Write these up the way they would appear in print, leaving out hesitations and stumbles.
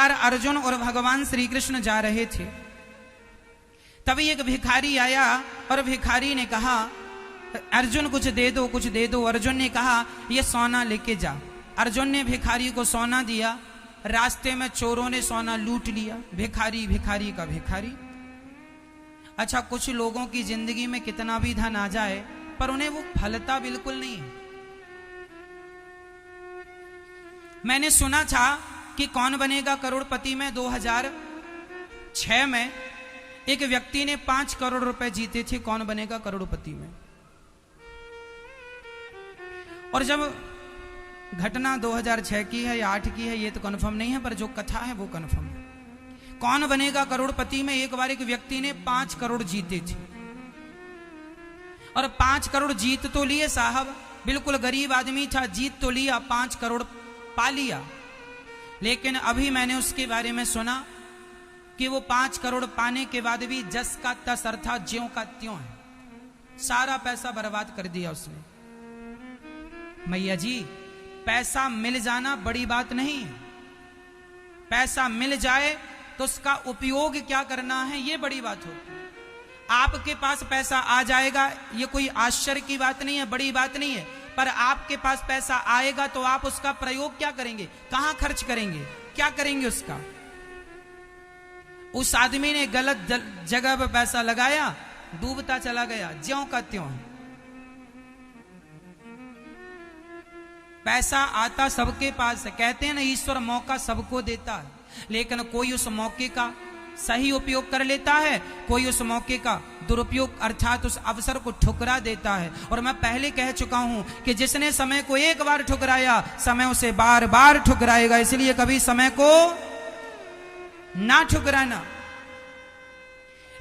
बार अर्जुन और भगवान श्री कृष्ण जा रहे थे, तभी एक भिखारी आया और भिखारी ने कहा अर्जुन कुछ दे दो, कुछ दे दो। अर्जुन ने कहा ये सोना लेके जा। अर्जुन ने भिखारी को सोना दिया। रास्ते में चोरों ने सोना लूट लिया। भिखारी भिखारी का भिखारी। अच्छा, कुछ लोगों की जिंदगी में कितना भी धन आ जाए पर उन्हें वो फलता बिल्कुल नहीं है। मैंने सुना था कि कौन बनेगा करोड़पति में 2006 में एक व्यक्ति ने 5 करोड़ रुपए जीते थे कौन बनेगा करोड़पति में। और जब घटना 2006 की है या 8 की है ये तो कंफर्म नहीं है, पर जो कथा है वो कंफर्म है। कौन बनेगा करोड़पति में एक बार एक व्यक्ति ने 5 करोड़ जीते थे और 5 करोड़ जीत तो लिए साहब, बिल्कुल गरीब आदमी था, जीत तो लिया, 5 करोड़ पा लिया। लेकिन अभी मैंने उसके बारे में सुना कि वो 5 करोड़ पाने के बाद भी जस का तस अर्थात ज्यों का त्यों है, सारा पैसा बर्बाद कर दिया उसने। मैया जी, पैसा मिल जाना बड़ी बात नहीं है, पैसा मिल जाए तो उसका उपयोग क्या करना है ये बड़ी बात होती है। आपके पास पैसा आ जाएगा ये कोई आश्चर्य की बात नहीं है, बड़ी बात नहीं है, पर आपके पास पैसा आएगा तो आप उसका प्रयोग क्या करेंगे, कहां खर्च करेंगे, क्या करेंगे उसका। उस आदमी ने गलत जगह पर पैसा लगाया, डूबता चला गया, ज्यों का त्यों है। पैसा आता सबके पास है, कहते हैं ना ईश्वर मौका सबको देता है, लेकिन कोई उस मौके का सही उपयोग कर लेता है, कोई उस मौके का दुरुपयोग अर्थात उस अवसर को ठुकरा देता है। और मैं पहले कह चुका हूं कि जिसने समय को एक बार ठुकराया समय उसे बार बार ठुकराएगा, इसलिए कभी समय को ना ठुकराना।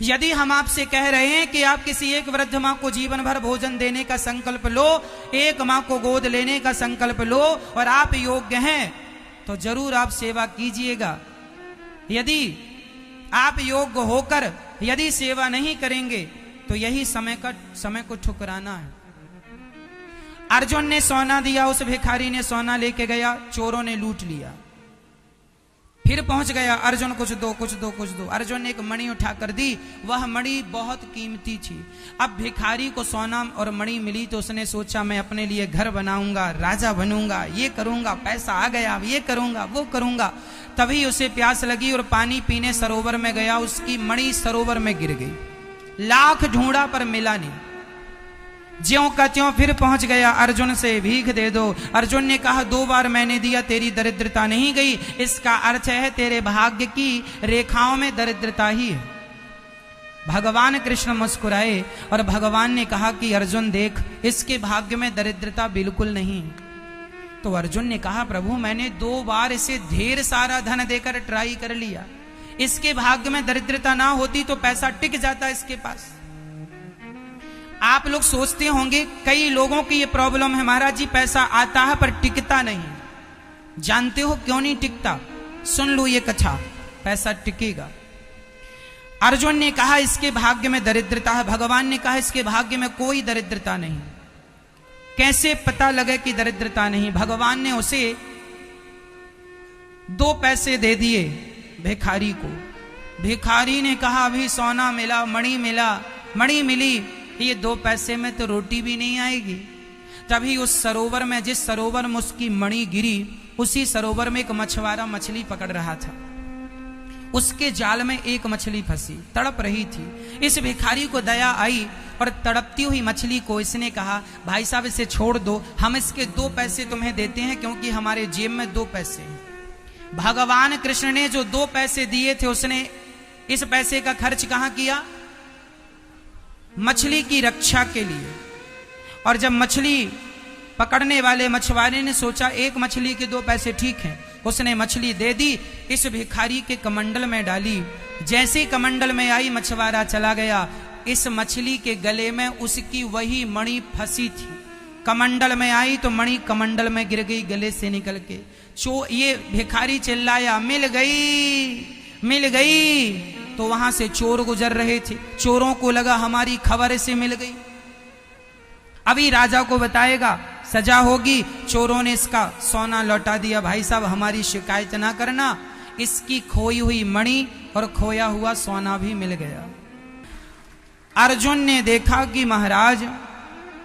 यदि हम आपसे कह रहे हैं कि आप किसी एक वृद्ध मां को जीवन भर भोजन देने का संकल्प लो, एक मां को गोद लेने का संकल्प लो और आप योग्य हैं तो जरूर आप सेवा कीजिएगा। यदि आप योग्य होकर यदि सेवा नहीं करेंगे तो यही समय को ठुकराना है। अर्जुन ने सोना दिया, उस भिखारी ने सोना लेके गया, चोरों ने लूट लिया। फिर पहुंच गया, अर्जुन कुछ दो कुछ दो कुछ दो। अर्जुन ने एक मणि उठाकर दी, वह मणि बहुत कीमती थी। अब भिखारी को सोना और मणि मिली तो उसने सोचा मैं अपने लिए घर बनाऊंगा, राजा बनूंगा, ये करूंगा, पैसा आ गया, ये करूंगा, वो करूंगा। तभी उसे प्यास लगी और पानी पीने सरोवर में गया, उसकी मणि सरोवर में गिर गई। लाख ढूंढा पर मिला नहीं। ज्यों का त्यों फिर पहुंच गया, अर्जुन से भीख दे दो। अर्जुन ने कहा 2 बार मैंने दिया, तेरी दरिद्रता नहीं गई, इसका अर्थ है तेरे भाग्य की रेखाओं में दरिद्रता ही है। भगवान कृष्ण मुस्कुराए और भगवान ने कहा कि अर्जुन देख, इसके भाग्य में दरिद्रता बिल्कुल नहीं। तो अर्जुन ने कहा प्रभु मैंने 2 बार इसे ढेर सारा धन देकर ट्राई कर लिया, इसके भाग्य में दरिद्रता ना होती तो पैसा टिक जाता इसके पास। आप लोग सोचते होंगे कई लोगों की ये प्रॉब्लम है, महाराज जी पैसा आता है पर टिकता नहीं। जानते हो क्यों नहीं टिकता? सुन लो ये कथा, पैसा टिकेगा। अर्जुन ने कहा इसके भाग्य में दरिद्रता है, भगवान ने कहा इसके भाग्य में कोई दरिद्रता नहीं। कैसे पता लगे कि दरिद्रता नहीं? भगवान ने उसे 2 पैसे दे दिए भिखारी को। भिखारी ने कहा अभी सोना मिला, मणि मिला, मणि मिली, ये 2 पैसे में तो रोटी भी नहीं आएगी। तभी उस सरोवर में, जिस सरोवर में उसकी मणि गिरी, उसी सरोवर में एक मछुआरा मछली पकड़ रहा था। उसके जाल में एक मछली फंसी, तड़प रही थी। इस भिखारी को दया आई और तड़पती हुई मछली को इसने कहा भाई साहब इसे छोड़ दो, हम इसके 2 पैसे तुम्हें देते हैं क्योंकि हमारे जेब में 2 पैसे हैं। भगवान कृष्ण ने जो 2 पैसे दिए थे उसने इस पैसे का खर्च कहां किया? मछली की रक्षा के लिए। और जब मछली पकड़ने वाले मछुआरे ने सोचा एक मछली के 2 पैसे ठीक हैं, उसने मछली दे दी, इस भिखारी के कमंडल में डाली। जैसे ही कमंडल में आई ये चला गया, इस मछली के गले में उसकी वही मणि फंसी थी। कमंडल में आई तो मणि कमंडल में गिर गई गले से निकल के। ये भिखारी चिल्लाया मिल गई, मिल गई। तो वहां से चोर गुजर रहे थे, चोरों को लगा हमारी खबर से मिल गई, अभी राजा को बताएगा, सजा होगी। चोरों ने इसका सोना लौटा दिया। भाई साहब हमारी शिकायत ना करना, इसकी खोई हुई मणि और खोया हुआ सोना भी मिल गया। अर्जुन ने देखा कि महाराज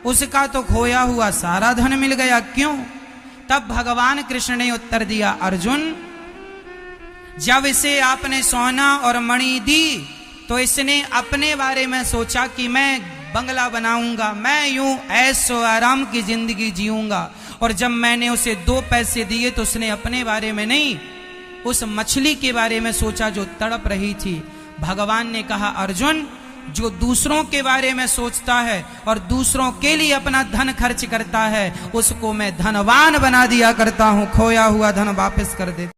उसका तो खोया हुआ सारा धन मिल गया, क्यों? तब भगवान कृष्ण ने उत्तर दिया, अर्जुन जब इसे आपने सोना और मणि दी तो इसने अपने बारे में सोचा कि मैं बंगला बनाऊंगा, मैं यूं ऐशो आराम की जिंदगी जीऊंगा। और जब मैंने उसे 2 पैसे दिए तो उसने अपने बारे में नहीं, उस मछली के बारे में सोचा जो तड़प रही थी। भगवान ने कहा, अर्जुन जो दूसरों के बारे में सोचता है और दूसरों के लिए अपना धन खर्च करता है उसको मैं धनवान बना दिया करता हूं, खोया हुआ धन वापस कर दे।